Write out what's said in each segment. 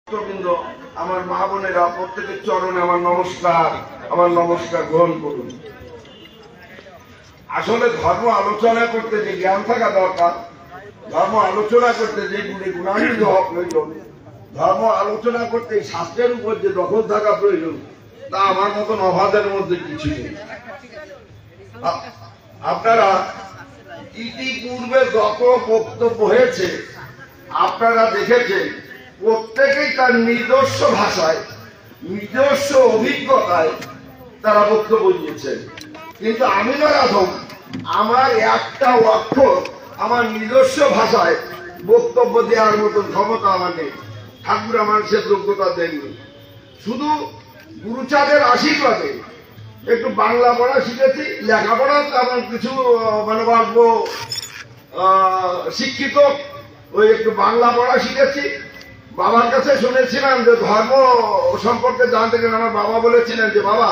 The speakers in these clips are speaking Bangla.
ভক্তবৃন্দ, আমার মা বোনেরা, প্রত্যেকের চরণে আমার নমস্কার গ্রহণ করুন। আসলে ধর্ম আলোচনা করতে যে জ্ঞান থাকা দরকার, ধর্ম আলোচনা করতে যে গুণান্বিত হওয়া প্রয়োজন, ধর্ম আলোচনা করতে শাস্ত্রের উপর যে দখল থাকা প্রয়োজন, তা আমার মতন অভাবের মধ্যে কিছু নেই। আপনারা ইতিপূর্বে যত বক্তব্য হয়েছে আপনারা দেখেছেন, প্রত্যেকেই তার নিজস্ব ভাষায়, নিজস্ব অভিজ্ঞতায় তারা বক্তব্য দিয়েছেন। কিন্তু আমি না রাধম, আমার একটা অক্ষর আমার নিজস্ব ভাষায় বক্তব্য দেওয়ার মতন ক্ষমতা আমার নেই। ঠাকুর আমার সে যোগ্যতা দেননি। শুধু গুরুচাঁদের আশীর্বাদে একটু বাংলা পড়া শিখেছি, লেখাপড়া তেমন কিছু মানে বলবো শিক্ষিত, ওই একটু বাংলা পড়া শিখেছি। বাবার কাছে শুনেছিলাম যে ধর্ম সম্পর্কে জানতে গেলে আমার বাবা বলেছিলেন যে বাবা,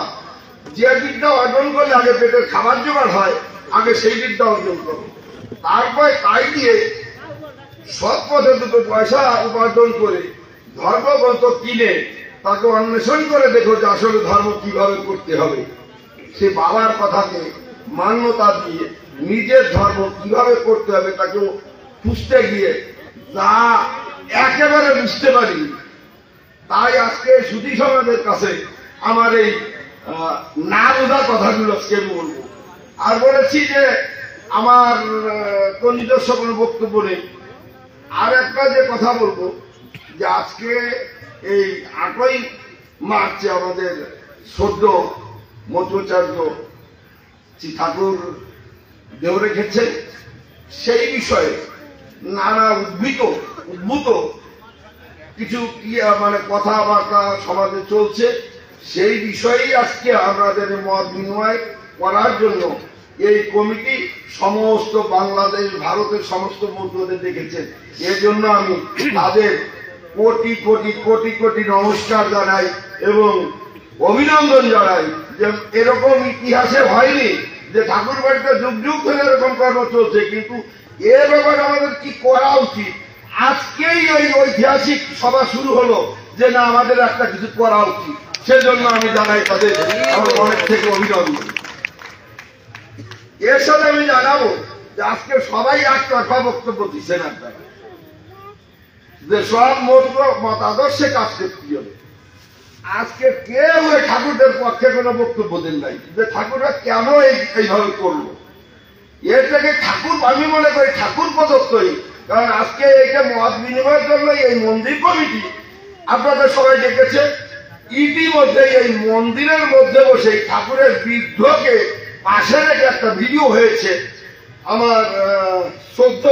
যে বিদ্যা অর্জন করলে আগে পেটের খাবার জোগাড় হয়, আগে সেই বিদ্যা অর্জন করো। তারপরে তাই দিয়ে সৎ পথে দুটো পয়সা উপার্জন করে ধর্মগ্রন্থ কিনে তাকে অন্বেষণ করে দেখো যে আসলে ধর্ম কিভাবে করতে হবে। সে বাবার কথাকে মান্যতা দিয়ে নিজের ধর্ম কিভাবে করতে হবে তাকে খুঁজতে গিয়ে তা একেবারে বুঝতে পারি। তাই আজকে সুধী সমাজের কাছে আমার এই না বোঝা কথাগুলো আজকে বলবো। আর বলেছি যে আমার কোন নিজস্ব কোনো বক্তব্য নেই। আর একটা যে কথা বলবো, যে আজকে এই 8ই মার্চে আমাদের সদ্য মধ্যাচার্য ঠাকুর দেহ রেখেছেন, সেই বিষয়ে নানা উদ্ভূত কিছু মানে কথাবার্তা সমাজে চলছে। সেই বিষয়েই আজকে আমাদের মত বিনিময় করার জন্য এই কমিটি সমস্ত বাংলাদেশ, ভারতের সমস্ত মন্ত্রীদের দেখেছেন। এর জন্য আমি তাদের কোটি কোটি কোটি কোটি নমস্কার জানাই এবং অভিনন্দন জানাই যে এরকম ইতিহাসে হয়নি যে ঠাকুর বাড়িতে যুগ যুগ ধরে এরকম কর্ম চলছে। কিন্তু এ ব্যাপারে আমাদের কি করা উচিত, আজকেই ওই ঐতিহাসিক সভা শুরু হলো যে না আমাদের একটা কিছু করা উচিত। সেজন্য আমি জানাই তাদের আমার মনের থেকে অভিনন্দন। এর সাথে আমি জানাবো যে আজকে সবাই একতরফা বক্তব্য দিচ্ছেন আপনারা, যে সব মতাদর্শে কাজ করতে হবে। আজকে কেউ ওই ঠাকুরদের পক্ষে কোনো বক্তব্য দেন নাই যে ঠাকুররা কেন এইভাবে করলো। এর থেকে ঠাকুর, আমি মনে করি ঠাকুর প্রদত্তই। কারণ আজকে এইটা মত বিনিময়ের জন্য এই মন্দির কমিটি আপনাদের সবাই ডেকেছে। ইতিমধ্যে এই মন্দিরের মধ্যে বসে ঠাকুরের বিগ্রহকে পাশে রেখে একটা ভিডিও হয়েছে। আমার শ্রদ্ধ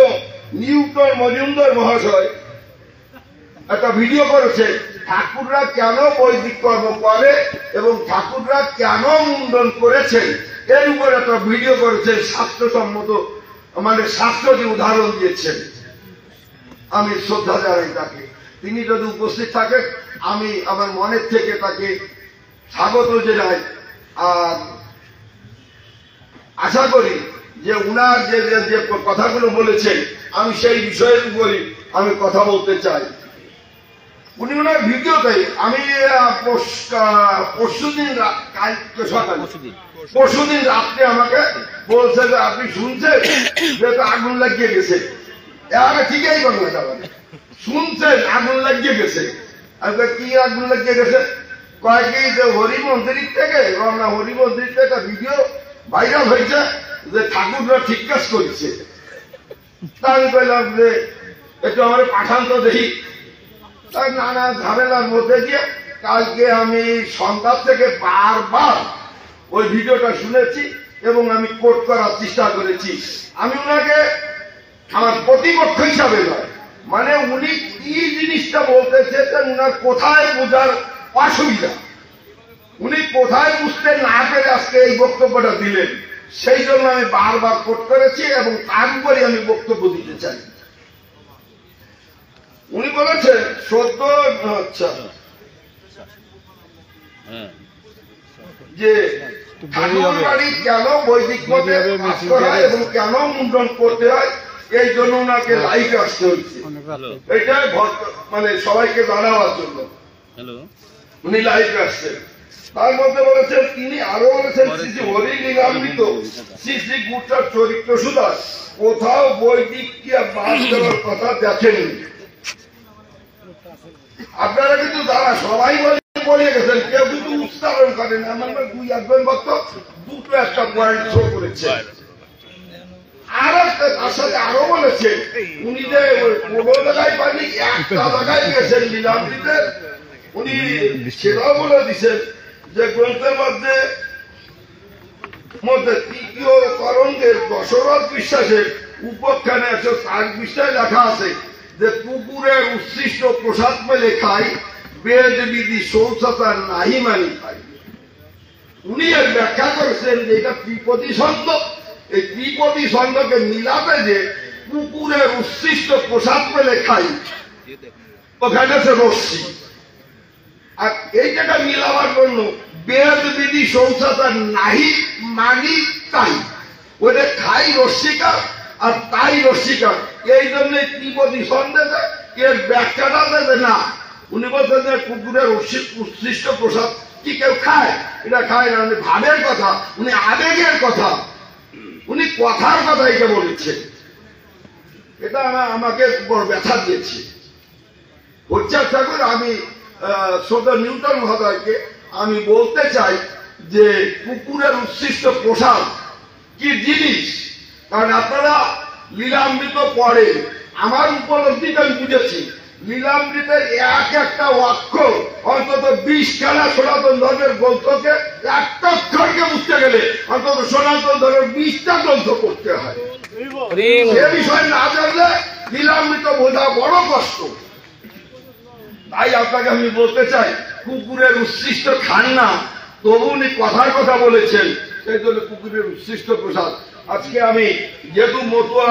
নিউটন মজুমদার মহাশয় একটা ভিডিও করেছে, ঠাকুররা কেন বৈদিক কর্ম করে এবং ঠাকুররা কেন মুন্ডন করেছেন এর উপর একটা ভিডিও করেছেন। শাস্ত্রসম্মত মানে শাস্ত্র যে উদাহরণ দিয়েছেন, আমি শ্রদ্ধা জানাই তাকে। তিনি যদি উপস্থিত থাকেন আমি আমার মনের থেকে তাকে স্বাগত জানাই। আর আশা করি যে উনার যে কথাগুলো বলেছেন আমি সেই বিষয়ের উপরই আমি কথা বলতে চাই। উনি ওনার ভিডিওতে আমি পরশুদিন রাত্রে আমাকে বলছে যে আপনি শুনছেন যে আগুন লাগিয়ে গেছে। ঠিকই করবে, শুনছেন আগুন লাগিয়ে গেছে। কি আগুন লাগিয়ে গেছে? কয়েকটি যে হরি মন্দির থেকে একটা ভিডিও ভাইরাল হয়েছে যে ঠাকুররা ঠিক কাজ করছে। তা আমি বললাম যে একটু আমার পাঠান তো দেখি। তাই নানা ঝামেলার মধ্যে দিয়ে কালকে আমি সন্ধ্যা থেকে বারবার ওই ভিডিওটা শুনেছি এবং আমি কোট করার চেষ্টা করেছি। আমি ওনাকে আমার প্রতিপক্ষ হিসাবে নয়, মানে উনি কি জিনিসটা বলতে চেয়েছেন, উনার কোথায় বোঝার অসুবিধা, উনি কোথায় বুঝতে না পেরে আজকে এই বক্তব্যটা দিলেন, সেই জন্য আমি বারবার কোট করেছি এবং তার উপরে আমি বক্তব্য দিতে চাই। উনি বলেছেন সদ্য যে ঠাকুর বাড়ি কেন বৈদিক মতে কাজ করা হয় এবং কেন মুন্ডন করতে হয় এই জন্য ওনাকে লাইভে আসতে হচ্ছে, এটাই মানে সবাইকে জানাবার জন্য উনি লাইভে আসছেন। তার মধ্যে বলেছেন, তিনি আরো বলেছেন, শ্রী শ্রী হরি লীলামৃত শ্রী শ্রী গুপ্তার চরিত্র সুধা কোথাও বৈদিক বাদ দেওয়ার কথা দেখেনি। আপনারা কিন্তু যারা সবাই বলে গেছেন, কেউ কিন্তু উচ্চারণ করেন। আমার দুই একজন ভক্ত দুটো একটা পয়েন্ট শো করেছে। আর একটা তার সাথে আরো বলেছেন, উনি যে কোনো জায়গায় পাননি, একটা জায়গায় গেছেন লীলামৃতে, উনি সেটাও বলে দিচ্ছেন যে গ্রন্থের মধ্যে তৃতীয় তরঙ্গের দশরথ বিশ্বাসের উপখ্যানে 104 পৃষ্ঠায় লেখা আছে যে কুকুরের উচ্ছিষ্ট প্রসাদ পেলে খাই, বেদ বিধি শৌচাচার নাহি মানি খাই। উনি এর ব্যাখ্যা করেছেন যে এটা ত্রিপদী ছন্দ, এই ত্রিপদী ছন্দকে মিলাতে যে কুকুরের উচ্ছিষ্ট প্রসাদ পেলে খাই, ওখানে আছে রশ্মি। আর এইটাকে মিলাবার জন্য বেদ বিধি শৌচাচার নাহি মানি তাই, ওদের খাই রস্মিকার আর তাই রস্মিকার। এই জন্য ত্রিপদী ছন্দে এর ব্যাখ্যাটা দেবে না। উনি বলছেন যে কুকুরের উচ্ছিষ্ট প্রসাদ কি কেউ খায়? এটা খায় না, উনি ভাবের কথা, উনি আবেগের কথা, উনি কথার কথা এটা বলেছেন। এটা আমাকে বড় ব্যথা দিয়েছে। হরিচাঁদ ঠাকুর, আমি শ্রদ্ধা নিউটন মহোদয়কে আমি বলতে চাই যে কুকুরের উচ্ছিষ্ট প্রসাদ কি জিনিস, কারণ আপনারা লীলামৃত পড়ে, আমার উপলব্ধিটা আমি বুঝেছি। লীলামৃতের একটা অক্ষর অন্তত 20 খানা সনাতন ধর্মের গ্রন্থকে, একটা অক্ষরকে বুঝতে গেলে অন্তত সনাতন ধর্মের 20টা গ্রন্থ পড়তে হয়। সে বিষয় না জানলে লীলামৃত বোঝা বড় কষ্ট। তাই আপনাকে আমি বলতে চাই, কুকুরের উচ্ছিষ্ট খান না, তবু উনি কথার কথা বলেছেন, সেই জন্য কুকুরের উচ্ছিষ্ট প্রসাদ। আজকে আমি যেহেতু মতুয়া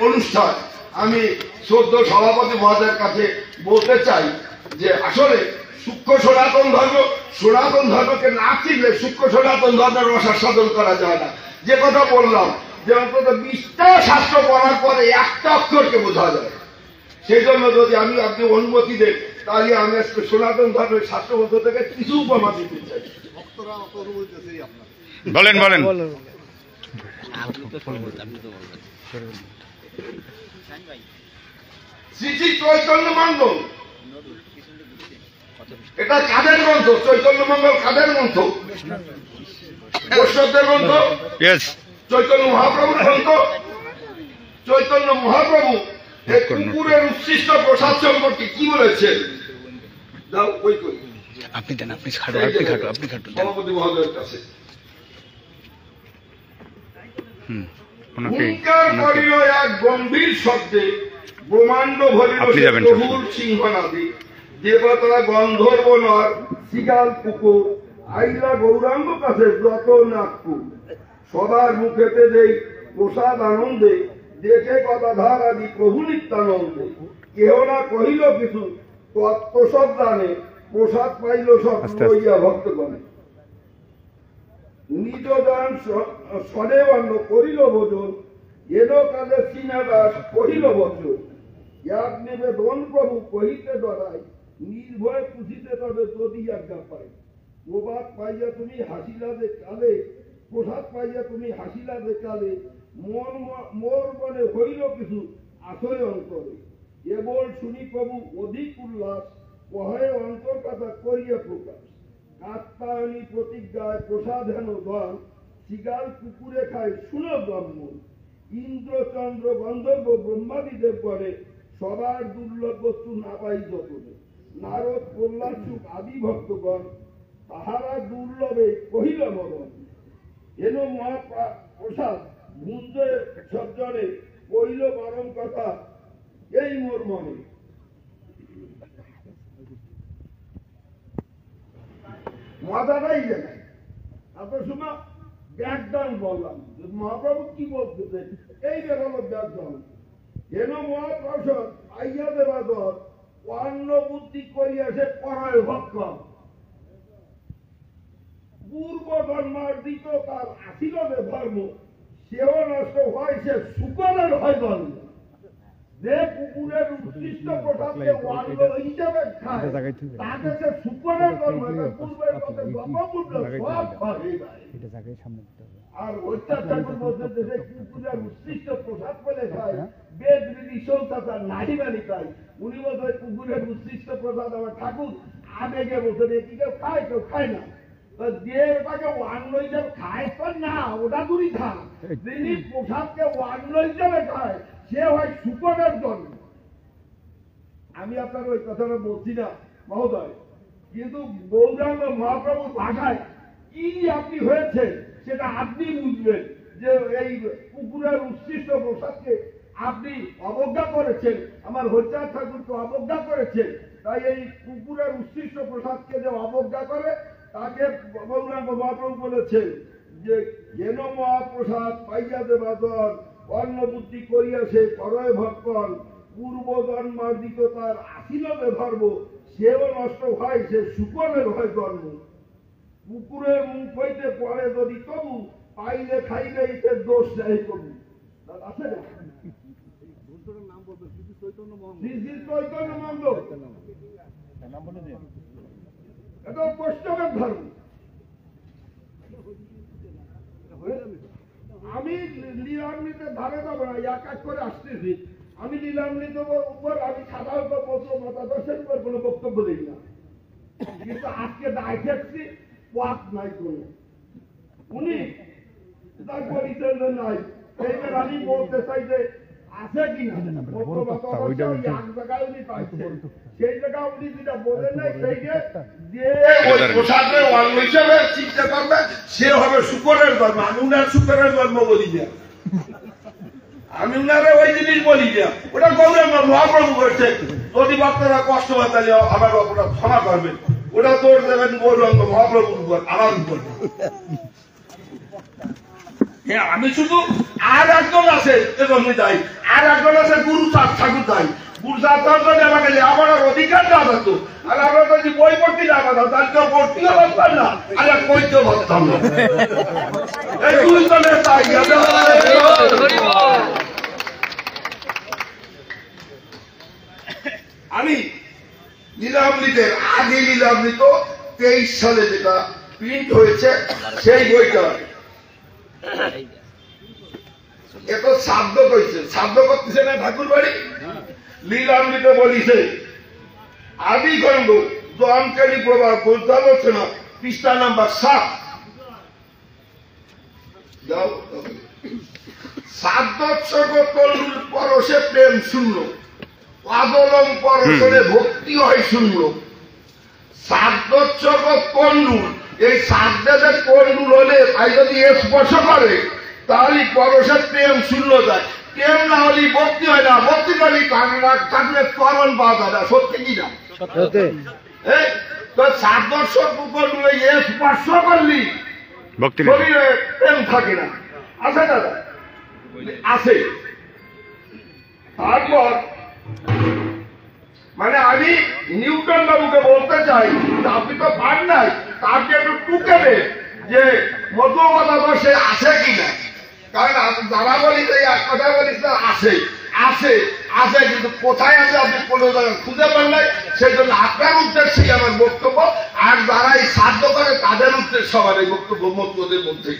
অনুষ্ঠান, আমি শ্রদ্ধ সভাপতি মহোদয়ের কাছে বলতে চাই যে আসলে সূক্ষ্ম সনাতন ধর্মকে না চিনলে সূক্ষ্ম সনাতন ধর্মের রসাস্বাদন করা যায় না। যে কথা বললাম যে অন্তত 20টা শাস্ত্র পড়ার পরে একটা অক্ষরকে বোঝা যায়। সেই জন্য যদি আপনি অনুমতি দেন, তাহলে আমি আজকে সনাতন ধর্মের শাস্ত্রগ্রন্থ থেকে কিছু উপমা দিতে চাই। বলেন বলেন। শ্রী শ্রী চৈতন্য মঙ্গল, এটা কাদের গ্রন্থ? চৈতন্য মঙ্গল কাদের গ্রন্থ? বৈষ্ণবদের গ্রন্থ, চৈতন্য মহাপ্রভুর গ্রন্থ। চৈতন্য মহাপ্রভু কুকুরের উচ্ছিষ্ট প্রসাদ সম্পর্কে কি বলেছেন? আপনি দেন, আপনি খাটো সভাপতি মহোদয়ের কাছে করিল এক গম্ভীর শব্দে, ব্রহ্মাণ্ড ভরিল প্রভুর সিংহনাদে। দেবতা গন্ধর্ব নর শিগাল কুকুর, আইলা গৌরাঙ্গ কাছে যত নাকু। সবার মুখেতে দেই প্রসাদ আনন্দে, দেখে গদাধর আদি প্রভু নিত্যানন্দে। কেহ না কহিল কিছু, তত্ত্ব সব জানে, প্রসাদ পাইল সব লইয়া ভক্তগণে। নিজ দান সনে অন্ন করিল ভোজন, এন কাজে চীনাদাস কহিল বচন। এক নিবেদন প্রভু কহিতে ডরাই, নির্ভয় পুষিতে তবে যদি আজ্ঞা পাই। প্রভাত পাইয়া তুমি হাসিলা যে কালে, প্রসাদ পাইয়া তুমি হাসিলা যে কালে। মোর মনে হইল কিছু আশয় অন্তরে, কেবল শুনি প্রভু অধিক উল্লাস, কহে অন্তর কথা করিয়া প্রকাশ। কাত্তায়নী প্রতিজ্ঞায় প্রসাদ হেন দল, শিগাল কুকুরে খায় শুনো ব্রাহ্মণ। ইন্দ্র চন্দ্র গন্ধর্ব ব্রহ্মাদিদেব করে, সবার দুর্লভ বস্তু না পাই যতনে। নারদ প্রহ্লাদ সুখ আদি ভক্তগণ, তাহারা দুর্লভে কহিল মরণ। হেন মহাপ্রসাদ ভুঞ্জে সজ্জনে, কহিল বারণ কথা এই মোর মনে। মাথাটাই জানাই আপনার সময় ব্যাকডাউন বললাম, মহাপ্রভু কি বলতেছে, এই বেরোলো ব্যাকডাউন। যেন মহাপ্রসাদ আইয়া দেবা দর, অন্ন বুদ্ধি করিয়াছে করায় ভক্ষণ। পূর্ব জন্মার্জিত তার আসিল যে ধর্ম সেও নষ্ট হয়, সে শুকরের হয় ধর্ম। যে কুকুরের উৎকৃষ্ট প্রসাদকে ওয়ার্গ হিসেবে খায় তাকে সে শুকরের ধর্ম। পূর্বের কথা জপমূল্য সব হয়ে যায়। আর অত্যাচার বলতে যে কুকুরের উৎকৃষ্ট প্রসাদ বলে খায় বেদ বিধি সৌতাচার নাহি মানি খায়। উনি বলতে কুকুরের উৎকৃষ্ট প্রসাদ আমার ঠাকুর আবেগে বলতে কি কেউ খায়, কেউ খায় না। যে ওটাকে ওয়ার্ণ হিসেবে খায় তো না, ওটা দূরই থাক। যিনি প্রসাদকে ওয়ার্ণ হিসেবে খায় সে হয় শুকরের জন্ম। আমি আপনার ওই কথাটা বলছি না মহোদয়, কিন্তু গৌরাঙ্গ মহাপ্রভুর ভাষায় কি আপনি হয়েছে সেটা আপনি বুঝবেন। যে এই কুকুরের উৎকৃষ্ট প্রসাদকে আপনি অবজ্ঞা করেছেন, আমার হরিচাঁদ ঠাকুরকে অবজ্ঞা করেছেন। তাই এই কুকুরের উৎকৃষ্ট প্রসাদকে যে অবজ্ঞা করে তাকে গৌরাঙ্গ মহাপ্রভু বলেছেন যে হেন মহাপ্রসাদ পাইয়া দেবাদন অন্ন বুদ্ধি করিয়াছে করয় ভক্ষণ পূর্ব জন্মার্জিত তার আসিল যে ধর্ম সেও নষ্ট হয়, সে শুকরের হয় জন্ম। কুকুরের মুখ হইতে পড়ে যদি তবু পাইলে খাইলে ইতে দোষ নেই কবু। আছে না শ্রী শ্রী চৈতন্য মন্দির, এটা বৈষ্ণবের ধর্ম। আমি লীলামৃতে ধারে যাবো না, এক এক করে আসতেছি। আমি লীলামৃত উপর আমি সাধারণত বছর মতাদর্শের উপর কোনো বক্তব্য দিই না, কিন্তু আজকে দায় থাকছি পথ নাই কোনো। উনি তার পরিচয় নাই, এইবার আমি বলতে চাই যে আছে কিনা এক জায়গায় উনি পাইছেন, সেই জায়গা উনি যেটা বলেন নাই সেইটা যে ওই প্রসাদের অন্ন হিসেবে চিন্তা করবে সে হবে শুকরের ধর্ম। আমি উনার শুকরের ধর্ম বলি না, আমি উনারে ওই জিনিস বলি না, ওটা গৌরাঙ্গ মহাপ্রভু করেছে। যদি ভক্তরা কষ্ট হয় তাহলে আমার ওটা ক্ষমা করবেন, ওটা তোর দেবেন গৌরাঙ্গ মহাপ্রভুর উপর, আমার উপর। হ্যাঁ, আমি শুধু আর একজন আছে এজন্য যাই, আর একজন আছে গুরু চাঁদ ঠাকুর দাই। গুরু চাঁদ ঠাকুর আমাকে আমার অধিকার না থাকতো, আর আমরা যদি বই পড়তে না পারতাম তাহলে কেউ পড়তেও পারতাম না, আর কইতেও পারতাম না। এই দুইজনের তাই আমি লীলামৃতের আগে লীলামৃত 23 সালে যেটা প্রিন্ট হয়েছে সেই বইটা এত শ্রাদ্ধ করেছে, শ্রাদ্ধ করতেছে না ঠাকুর বাড়ি। লীলামৃত বলিছে আদি খণ্ড জনকালী প্রভাব পর্যালোচনা পৃষ্ঠা নাম্বার 7। শ্রাদ্ধোৎসর্গ তরুণ পরশে প্রেম শূন্য, পাদলম পরশনে ভক্তি হয় শূন্য। শ্রাদ্ধোৎসর্গ তন্ডুল, এই শ্রাদ্ধে যে তন্ডুল হলে তাই যদি স্পর্শ করে তাহলে পরশের প্রেম শূন্য যায়। প্রেম না হলে ভক্তি হয় না, ভক্তি করলে থাকলে তরণ পাওয়া যায় না। সত্যি কি না? তো শ্রাদ্ধোৎসর্গ তন্ডুলে স্পর্শ করলি শরীরে প্রেম থাকে না। আছে দাদা? আছে। তারপর মানে আমি নিউটন বাবুকে বলতে চাই আপনি তো পান নাই, তাকে একটু টুকে দে যে মধ্যমতাদর্শে আছে কিনা। কারণ যারা বলি এক কথা বলিস না, আছে আছে আছে, কিন্তু কোথায় আছে আপনি কোনো জায়গায় খুঁজে পান নাই। সেই জন্য আপনার উদ্দেশ্যেই আমার বক্তব্য, আর যারা এই সাধ্য করে তাদের উদ্দেশ্য আমার এই বক্তব্য মতদের মধ্যে।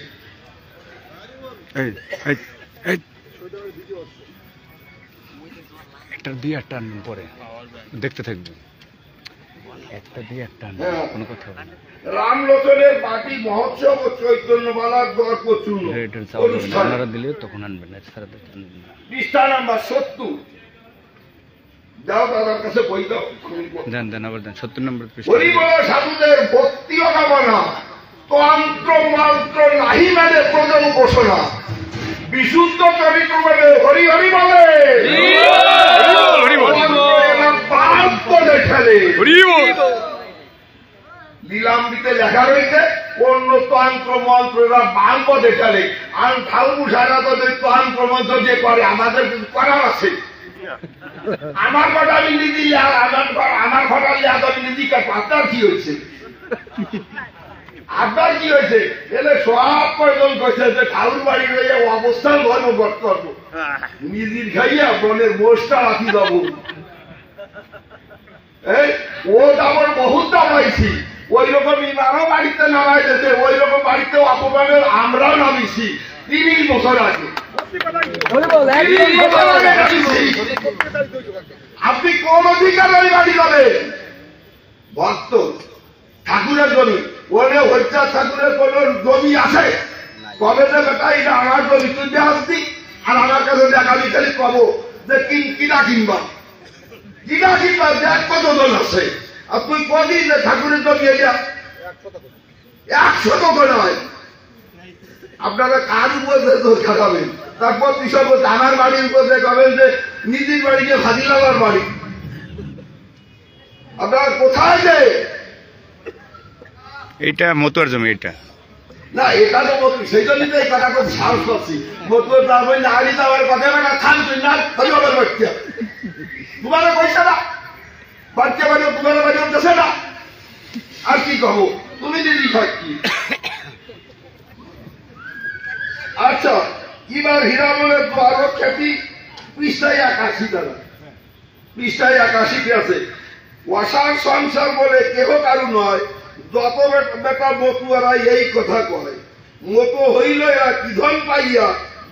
একটা দিয়ে একটা আনবেন পরে দেখতে থাকবেন, একটা দিয়ে একটা আনবেন, কোনো কথা হবে না। রামলোচনের বাটি মহোৎসব ও চৈতন্যমালার গল্প চূর্ণ আপনারা দিলে তখন আনবেন, পৃষ্ঠা নাম্বার 70। যাও দাদার কাছে বই দাও, দেন দেন আবার দেন 70 নম্বর পৃষ্ঠা। হরিবল সাধুদের ভক্তি ও কামনা, তন্ত্র মন্ত্র নাহি মানে প্রজন উপাসনা, বিশুদ্ধ চরিত্র বলে হরি হরি বলে লীলামৃতে লেখা রয়েছে অন্য তন্ত্র মন্ত্র এরা বাল্ব দেখালে। আর ঠাকুর সারা তাদের তন্ত্র মন্ত্র যে করে আমাদের কিছু করার আছে। আমার ঘটা আমি নিজে আমার ঘটা লিয়া আমি নিজেকে আপনার কি হয়েছে? আপনার কি হয়েছে? এলে সব কয়জন কইছে যে ঠাকুর বাড়ি লইয়া অবস্থান ধর্মঘট করবো, নিজের খাইয়া বনের মোষটা রাখি যাবো। ও আমার বহুত দামাইছি, ওই রকম ইমারও বাড়িতে নামাই দিয়েছে, ওই রকম বাড়িতে অপমানের আমরাও নামিছি 30 বছর আগে। আপনি কোন অধিকার ওই বাড়ি যাবে? ভক্ত ঠাকুরের জমি, ওরে হত্যা ঠাকুরের কোন জমি আছে? কবে যে বেটা এটা আমার জমি, তুই আসবি আর আমার কাছে দেখাবি, খালি কব যে কিনা কিনবা, কিনা কিনবা, দেখ কতজন আছে। আর তুই কবি যে ঠাকুরের জমি এটা 100 করে হয়। আপনারা কার উপরে দরকার হবেন? তারপর বিষয় আমার বাড়ির উপরে কবেন যে নিজের বাড়িকে ফাজিলাবার বাড়ি। আপনারা কোথায় যে এইটা মতুয়ার জমি, এটা না, এটা তো মতো সেই জন্যই তো এই কথা খুব সাহস করছি। মতুয়ার তারপরে নাড়ি দেওয়ার কথা না, থাম তুই না পরিবারের বাচ্চা, তোমার পয়সা না বাচ্চা বাড়ি, তোমার বাড়ি উঠতেছে না। আর কি কহো, তুমি দিদি থাকি। আচ্ছা, এবার হীরামনের আরো খ্যাতি পৃষ্ঠায় 81 দাদা, পৃষ্ঠায় 81 আছে। অসার সংসার বলে কেহ কারু নয়, যত বেটা মতুয়ারা এই কথা কয়। মতো হইল এরা কিধন পাইয়া,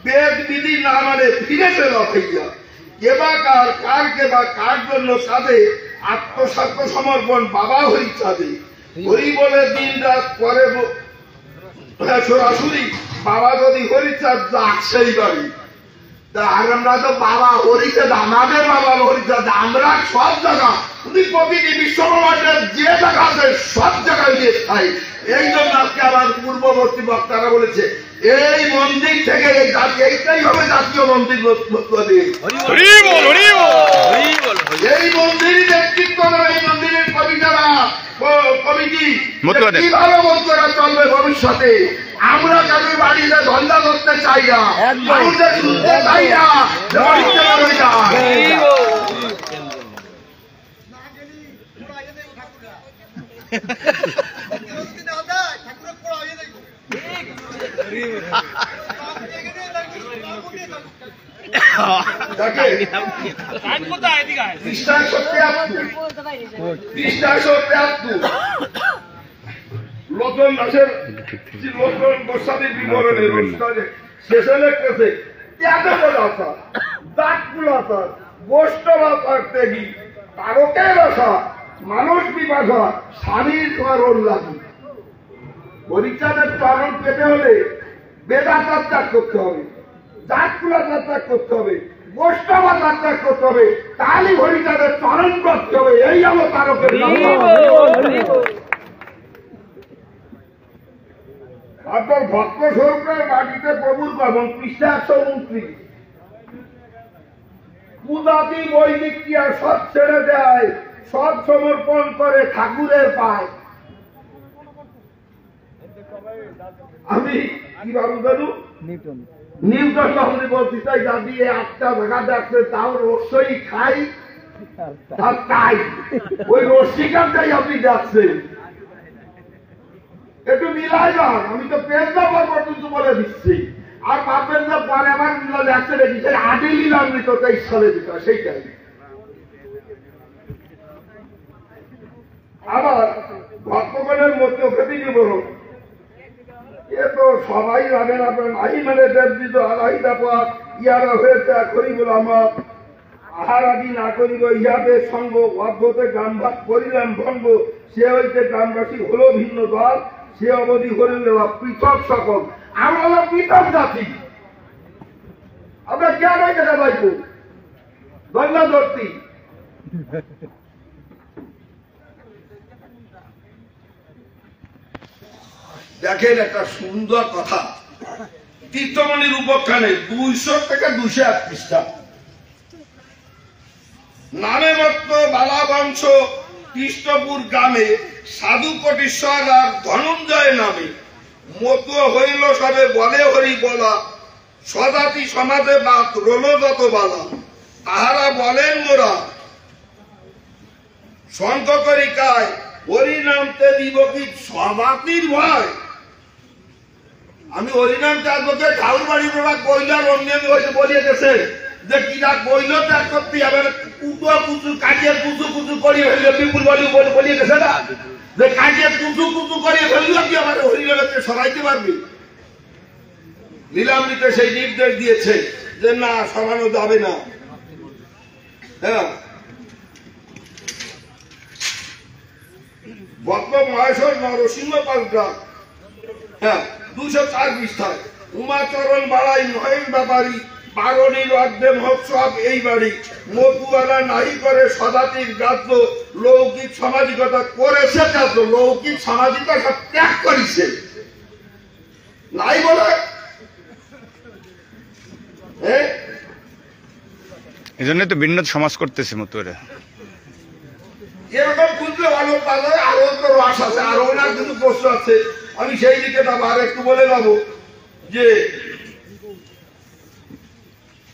বেদ বিধি না মানে ফিরেছে রফাইয়া। কেবা কার, কার কেবা কার জন্য কাঁদে, আত্মসাত্ম সমর্পণ বাবা হই চাঁদে। হরি বলে দিন রাত করে সরাসরি, বাবা যদি হরিচাঁদ যাক সেই বাড়ি। আর আমরা তো বাবা হরিচাঁদ, আমাদের বাবা হরিচাঁদ, আমরা সব জায়গা প্রতিটি বিশ্বব্রহ্মাণ্ডের যে জায়গা আছে সব জায়গায় গিয়ে খাই। এই জন্য আজকে আমার পূর্ববর্তী বক্তারা বলেছে এই মন্দির থেকে এইটাই হবে জাতীয় মন্দির। এই মন্দির নেতৃত্ব নেবে, এই মন্দিরের কবিতারা কমিটি কিভাবে মন্ত্ররা চলবে ভবিষ্যতে। আমরা কারোর বাড়িতে ধন্দা করতে চাই না, মানুষদের শুনতে চাই না। লোচন দাসের লোচন গোস্বামীর বিবরণের শেষে লিখতেছে তারকের আশা, মানুষ বিপাশা, স্বামীর চরণ লাগি। হরিচাঁদের চরণ পেতে হলে বেদাচার ত্যাগ করতে হবে, জাতকুলাচার ত্যাগ করতে হবে, বৈষ্ণবাচার ত্যাগ করতে হবে, তাহলে হরিচাঁদের চরণ করতে হবে। এই হলো তারকের আপনার ভক্ত স্বরূপের বাড়িতে প্রভুর পাবন পৃষ্ঠা 129। কুদাতি বৈদিক ক্রিয়া সব ছেড়ে দেয়, সব সমর্পণ করে ঠাকুরের পায়। আমি কি ভাবু জানু, নিউটন বাবুরি বলতে চাই, যা দিয়ে 8টা ভাগা দেখছে তাও রসই খাই আর তাই ওই রসিকারটাই আপনি দেখছেন। একটু মিলাই যান, আমি তো পেজটা পর পর্যন্ত বলে দিচ্ছি। আর ভাববেন যে পরে আমার দেখছে দেখি সেই আগে নিলাম তো 23 সালে দিত, সেইটাই। আবার ভক্তগণের মধ্যে খেতে বলুন, এ তো সবাই জানেন আপনার আহি মানে দেবজিত আলাহিদা পথ ইয়ারা হয়েছে করিবুল আমার আহার আদি না করিব ইহাদের সঙ্গ অদ্ভুতে গ্রামভাগ করিলাম ভঙ্গ। সে হইতে গ্রামবাসী হলো ভিন্ন দল, সে অবধি হরিল পৃথক সকল। আমরা হলো পৃথক জাতি, আমরা কেন এটা পাইব ধন্যবাদী। দেখেন একটা সুন্দর কথা, তীর্থমণির উপাখ্যানে 200 থেকে 201 পৃষ্ঠা। নামে মত্ত বালা বংশ কৃষ্ণপুর গ্রামে সাধু কোটিশ্বর আর ধনঞ্জয় নামে মতো হইল সবে বলে হরি বলা। সজাতি সমাজে বাত রোল যত বালা, তাহারা বলেন মোরা শঙ্খ করি কায় হরিনামতে দিব কি সমাধির ভয়? আমি হরিনাম চাঁদকে ঠাউর বাড়ি বলা কইলার অন্যান্য হয়েছে বলিয়ে গেছে যে কিনা কইল ত্যাগ করতে হবে, কুটো কুচু কাজের কুচু কুচু করিয়ে ফেললো, বিপুল বলিয়ে গেছে না যে কাজের কুচু কুচু করিয়ে ফেললো কি আমার হরিনামকে সরাইতে পারবি? লীলামৃতে সেই নির্দেশ দিয়েছে যে না, সরানো যাবে না। হ্যাঁ, ভক্ত মহেশ্বর নরসিংহ পাল্টা, হ্যাঁ 204 পৃষ্ঠায় উমাচরণ বাড়াই মহেশ ব্যাপারী বারণীর অর্ধে মহোৎসব এই বাড়ি মধুয়ারা নাই করে সদাতির গাদ্য লৌকিক সামাজিকতা করেছে, গাদ্য লৌকিক সামাজিকতা সব ত্যাগ করেছে নাই বলে। এই জন্য তো ভিন্ন সমাজ করতেছে মতুয়ারা। এরকম খুঁজলে ভালো, তাহলে আরো তো রস আছে, আরো না কিছু প্রশ্ন আছে, আমি সেই দিকে আর একটু বলে যাবো যে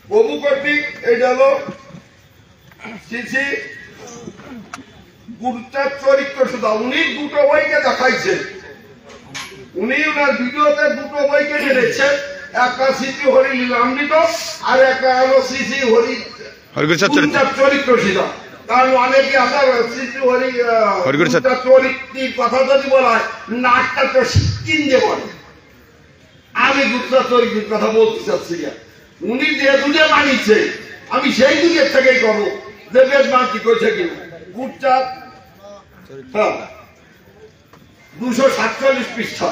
প্রভু কর্তৃক এটা হলো শ্রী গুরুচার চরিত্র সুধা, উনি দুটো বইকে দেখাইছেন, উনি ওনার ভিডিওতে দুটো বইকে এনেছেন, একটা শ্রী হরি লীলামৃত আর একটা হলো শ্রী হরি চরিত্র সুধা। কারণ অনেকে আসার চরিত্রের কথা যদি বলা হয় নাকটা তো সিকিম দিয়ে বলে, আমি গুজরাট চরিত্রের কথা বলতে চাচ্ছি না। উনি যে দুনিয়া মানিয়েছে আমি সেই দুনিয়ার থেকেই করবো যে বেদ মানছি কইছে কিনা। গুজরাট 247 পৃষ্ঠা।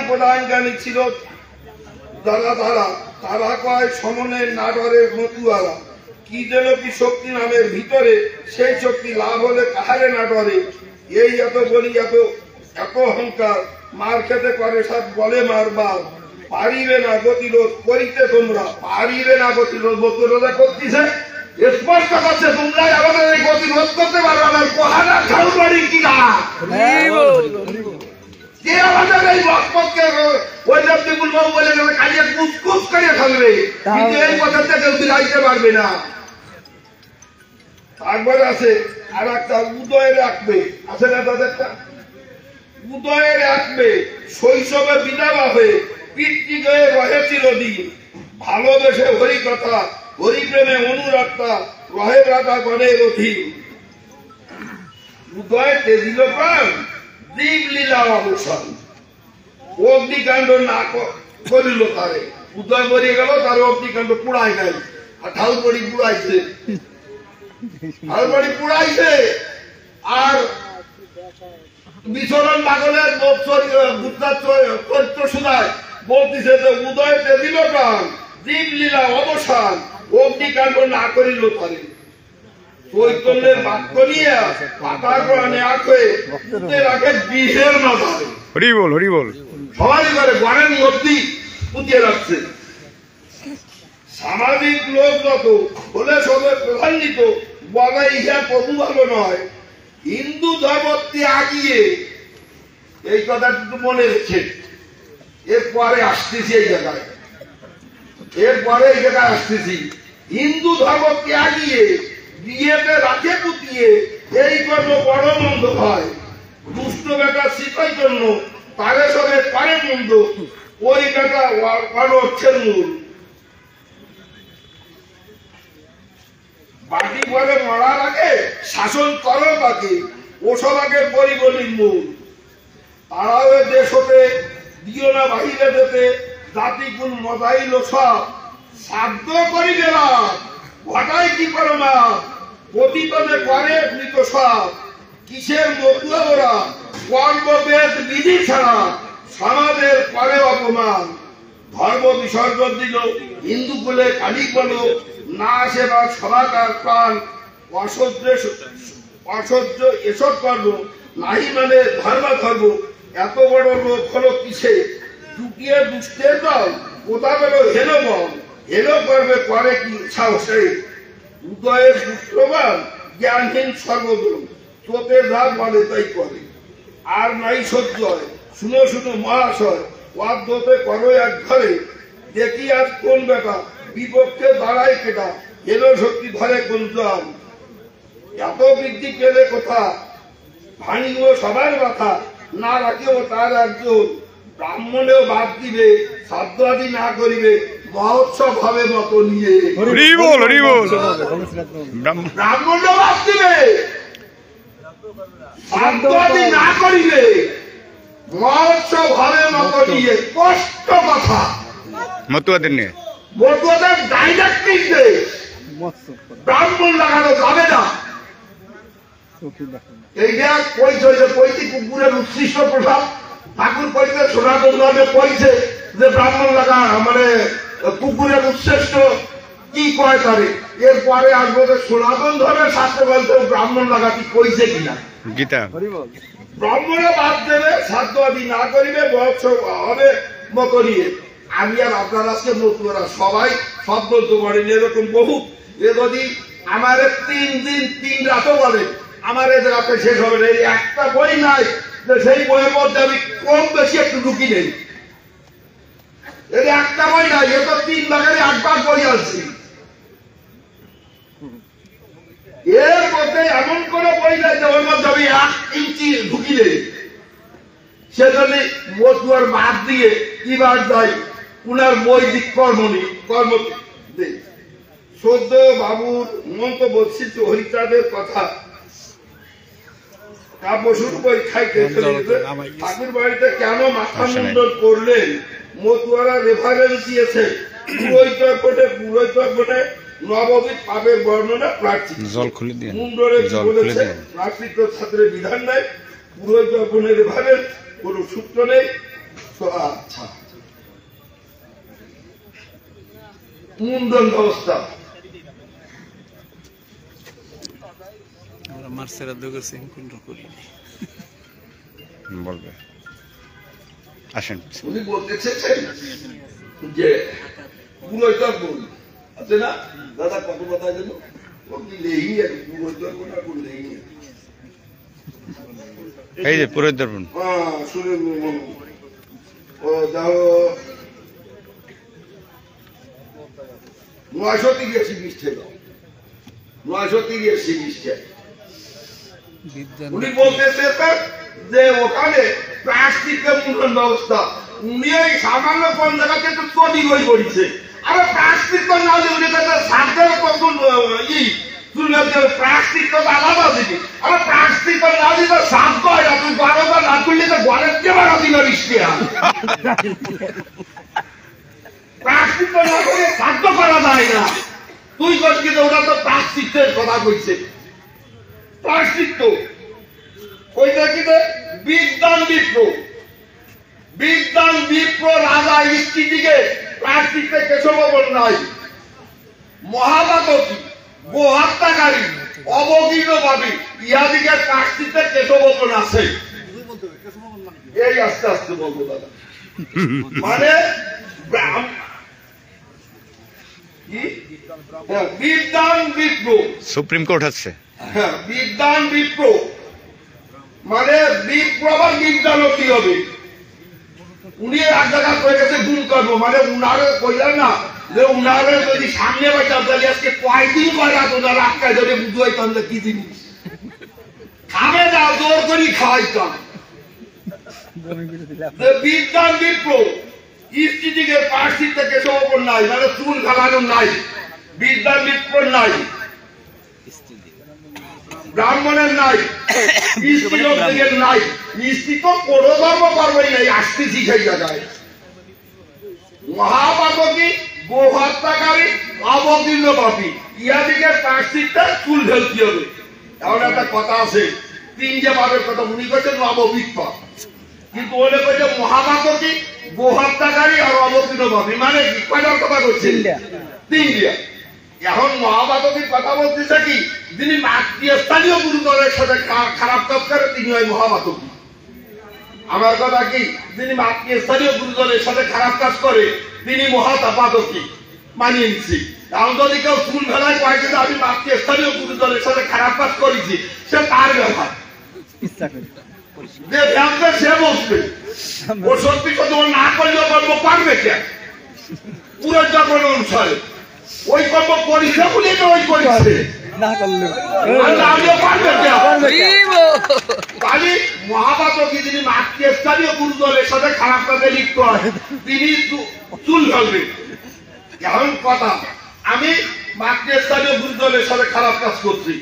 প্রধান জ্ঞানী ছিল তারা কয় সমনের নাডরের মতুয়ারা, কি যেন কি শক্তি নামের ভিতরে, সেই শক্তি লাভ হলে কাহারে নাডরে। এই এত বলি এত অহংকার, মার খেতে করে সব বলে মারবার, পারিবে না গতিরোধ করিতে তোমরা, পারিবে না গতিরোধ গতিরোধা করতেছে স্পষ্ট করছে, তোমরা আমাদের এই গতিরোধ করতে পারবে না। কোহানা ঠাউর বাড়ি কিনা আমাদের এই বক্তব্যকে ওইসব বিপুল বাবু বলে গেলে কাজে কুচকুচ করে ফেলবে, কিন্তু এই কথাটা কেউ দিলাইতে পারবে না। তারপরে আছে আর একটা উদয় রাখবে, আছে না তাদেরটা উদয়ে রাখবে, শৈশবে বিধবা হয়ে পিতৃগয়ে রহে চিরদিন, ভালোবেসে হরি কথা হরি প্রেমে অনুরাগটা রহে রাধা গণের অধীন। উদয় তেজিল প্রাণ দীপলীলা অবসান, অগ্নিকাণ্ড না করিল তারে, উদয় মরিয়ে গেল, তার অগ্নিকাণ্ড পুড়াই নাই, আর ঠাউরবাড়ি পুড়াইছে, ঠাউরবাড়ি পুড়াইছে। আর বিচরণ পাগলের চরিত্র শুনায় বলতেছে যে উদয় দিল প্রাণ দীপলীলা অবসান, অগ্নিকাণ্ড না করিল তারে। চৈতন্যের বাক্য নিয়ে পাতা গ্রহণে আঁকে রাখে বিষের মাথায়, হরি বল হরি বল, সবাই করে গণের মধ্যেই পুঁতিয়ে রাখছে। সামাজিক লোক যত হলে সবে প্রধান্বিত বলে ইহা প্রভু ভালো নয়, হিন্দু ধর্ম ত্যাগিয়ে, এই কথাটা একটু মনে রেখে এরপরে আসতেছি এই জায়গায়, এরপরে এই জায়গায় আসতেছি। হিন্দু ধর্ম ত্যাগিয়ে বিয়েতে রাখে পুতিয়ে এই জন্য বড় মন্দ হয়, দুষ্ট বেটা শিখাই জন্য তারে সবে পারে মন্দ, ওই বেটা অর্থের মূল। বাটি বলে মরার আগে শাসন করো তাকে, ওসব আগে পরিগণির মূল। তারাও দেশ হতে দিও না বাহিরে যেতে, জাতি কোন মজাইল সব সাধ্য করি গেলাম, ঘটাই কি করো না পতিতনে করে মৃত সব, কিসের মতুয়া ওরা কর্মবেদ বিধি ছাড়া সমাজের করে অপমান। ধর্ম বিসর্জন দিল হিন্দু কুলে কালী বলো, না সেবা সবাকার প্রাণ, অসহ্য এসব কর্ম নাহি মানে ধর্ম। এত বড় লোক হলো কিসে, জুটিয়ে দুষ্টের দল কোথা পেল হেন বল, হেন করবে করে কি সাহসে। উদয়ের পুত্রবান জ্ঞানহীন সর্বজন, চোখের রাত বলে তাই করে, আর নাই সহ্য হয়। শুনো মহাশয়, ওয়াদ্যতে করো এক ঘরে, দেখি আজ কোন বেটা বিপক্ষে দাঁড়ায় কেটা, এলো শক্তি ধরে কোন জল। এত বৃদ্ধি পেলে কোথা, ভাঙিব সবার কথা, না রাখিও তার একজন। ব্রাহ্মণেও বাদ দিবে, শ্রাদ্ধ আদি না করিবে, মহোৎসব হবে মতো নিয়ে। ব্রাহ্মণেও বাদ দিবে, শ্রাদ্ধ আদি না করিবে, মহোৎসব হবে মতো নিয়ে। কষ্ট কথা মতুয়াদের নিয়ে, মতুয়াদের ডাইরেক্ট নির্দেশ, ব্রাহ্মণ লাগানো যাবে না। এইটা কইছে যে কইছি কুকুরের উৎসৃষ্ট প্রসাদ, ঠাকুর কইছে সনাতন ধর্মে কইছে যে ব্রাহ্মণ লাগা মানে কুকুরের উৎসৃষ্ট কি কয় তারে। এরপরে আসবো যে সনাতন ধর্মের শাস্ত্র বলতে ব্রাহ্মণ লাগাতি কইছে কিনা। গীতা ব্রাহ্মণে বাদ দেবে, শ্রাদ্ধ আদি না করিবে, মহোৎসব হবে মতো নিয়ে। আমি আর আপনার আজকে মতুয়ারা সবাই সব বলতে পারেন, এরকম বহু। এ যদি আমার 3 দিন 3 রাতও বলে আমার এদের রাতে শেষ হবে না। একটা বই নাই যে সেই বইয়ের মধ্যে আমি কম বেশি একটু ঢুকি নেই। এর একটা বই নাই, এ তো 3 ভাগের 8 ভাগ বই আছে। এর মধ্যে এমন কোন বই নাই যে ওর মধ্যে আমি 1 ইঞ্চি ঢুকি নেই। সেজন্য মতুয়ার বাদ দিয়ে কি বাদ দেয়, উনার বৈদিক কর্ম দেয়। সদ্য বাবুর মন্তব্য শিল্পী হরিচাঁদের কথা কাব্যসুর পরীক্ষায় ঠাকুর বাড়িতে কেন মাথা মুন্ডন করলেন, মতুয়ারা রেফারেন্স দিয়েছে পুরোহিতর্পণে নববিধ পাপের বর্ণনা প্রার্থিত। মুন্ডনে বলেছে প্রার্থিত ছাত্রের বিধান নেই, পুরোহিতর্পণের রেফারেন্স কোন সূত্র নেই। আচ্ছা, মুন্ডন ব্যবস্থা বলবে আসেন। উনি বলতে চেয়েছেন যে পুরোহিতর্পণ আছে না দাদা, কত কথা যেন নেই, পুরোহিতর্পণ আর কোন নেই। এই যে পুরোহিতর্পণ, হ্যাঁ শুনে ও দেখো 983 পৃষ্ঠা, 983 পৃষ্ঠা উনি বলতেছে যে ওখানে প্লাস্টিকের মুন্ডন ব্যবস্থা। উনি এই সামান্য কোন জায়গাতে তো চটি বই করেছে। আরে প্লাস্টিক তো না হলে উনি তাদের সাথেও কখন প্লাস্টিক তো আলাদা দিবি। আরে প্লাস্টিক তো না দিলে সাত হয় না, তুই 12বার না করলে তো ঘরের কেবার দিন প্লাস্টিক তো না করে সাধ্য করা যায় না। তুই করছি ওটা তো প্লাস্টিকের কথা কইছে। প্লাস্টিক তো ওইটা কি বিদ্যান বিপ্র রাজা স্ত্রীদিকে প্লাস্টিকটা কেশবন নাই। মহাপাতকী গোহত্যাকারী অবগীত ভাবি ইহাদিকে প্লাস্টিকটা কেশবন আছে। এই আস্তে আস্তে বলবো দাদা, মানে বিদ্যান বিপ্র সুপ্রিম কোর্ট আছে। হ্যাঁ, বিদ্যান বিপ্র মানে বিপ্র আবার বিদ্যানও কি হবে। উনি এক জায়গা করে গেছে গুণ করবো, মানে উনারে কইলেন না যে উনারে যদি সামনে পাইতাম তাহলে আজকে কয়দিন কয়রা তোনার আটকায় ধরে বুঝাইতাম যে কি জিনিস খাবে না, জোর করি খাওয়াইতাম। বিদ্যান বিপ্র স্ত্রীদিকে পার্সি থেকে সব নাই, মানে চুল খালানো নাই, বিদ্যান বিপ্র নাই, ব্রাহ্মণের নাই, স্ত্রীর নাই। স্ত্রী তো কোনো ধর্ম করবেই নাই, আসতেছি সেই জায়গায়। মহাপাতকী গোহত্যাকারী অবতীর্ণ পাপী ইহাদিকে প্লাস্টিকটা চুল ঢেলতে হবে। এমন একটা কথা আছে, 3 পাপের কথা উনি করছেন নববিধ পাপ, কিন্তু ওনে কইছে মহাপাতকী গোহত্যাকারী আর অবতীর্ণ পাপী, মানে কি কয়টার কথা করছেন? 3টা। এখন মহাপাতকীর কথা বলতেছে কি, যিনি স্থানীয় গুরুদলের সাথে খারাপ কাজ করে তিনি হয় মহাপাতকী। আমার কথা কি, যিনি স্থানীয় গুরুদলের সাথে খারাপ কাজ করে তিনি মহাপাতকী, মানিয়ে নিচ্ছি। এখন যদি কেউ চুল ফেলায় কয়েছে যে আমি স্থানীয় গুরুদলের সাথে খারাপ কাজ করেছি, সে তার ব্যাপার, যে সে বসবে। ও সত্যি কথা না করলেও বলবো পারবে কে। পুরো যখন অনুসারে ওই কর্ম করিস না বলে তো ওই করিস না করলে আমিও পারবে তাহলে মহাপাত্রকে যিনি মাতৃস্থানীয় গুরুদলের সাথে খারাপ কাজে লিপ্ত হয় তিনি চুল ধরবেন। এখন কথা আমি মাতৃস্থানীয় গুরুদলের সাথে খারাপ কাজ করছি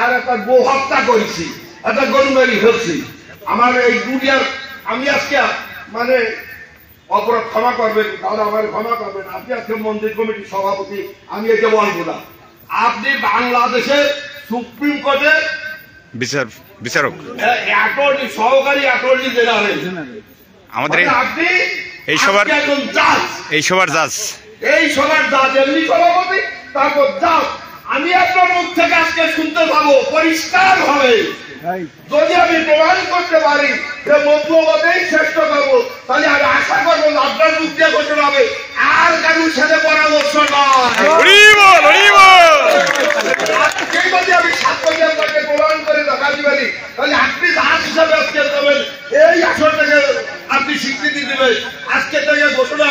আর একটা গো হত্যা করেছি, একটা গরুমারি হচ্ছি, আমার এই দুনিয়ার আমি আজকে মানে অপরাধ ক্ষমা করবেন, দাদা আমার ক্ষমা করবেন, আপনি আজকে মন্দির কমিটির সভাপতি, আমি এটা বলবো না। আপনি বাংলাদেশের সুপ্রিম কোর্টের বিচারক অ্যাটর্নি, সহকারী অ্যাটর্নি জেনারেল, আমাদের আপনি এই সবার একজন জাজ, এই সবার জাজ, এই সবার জাজ, এমনি সভাপতি, তারপর জাজ। আমি আপনার মুখ থেকে আজকে শুনতে পাবো পরিষ্কার হবে, যদি আমি প্রমাণ করতে পারি যে মধ্যমতেই শ্রেষ্ঠ করবো, তাহলে আমি আশা করবো আপনার মুখ দিয়ে ঘোষণা হবে আর কারুর সাথে পরামর্শ নয়। যদি আমি সাক্ষ্য আপনাকে প্রমাণ করে দেখাতে পারি, তাহলে আপনি জাজ হিসাবে আজকে দেবেন, এই আসন থেকে আপনি স্বীকৃতি দেবেন। আজকে থেকে ঘোষণা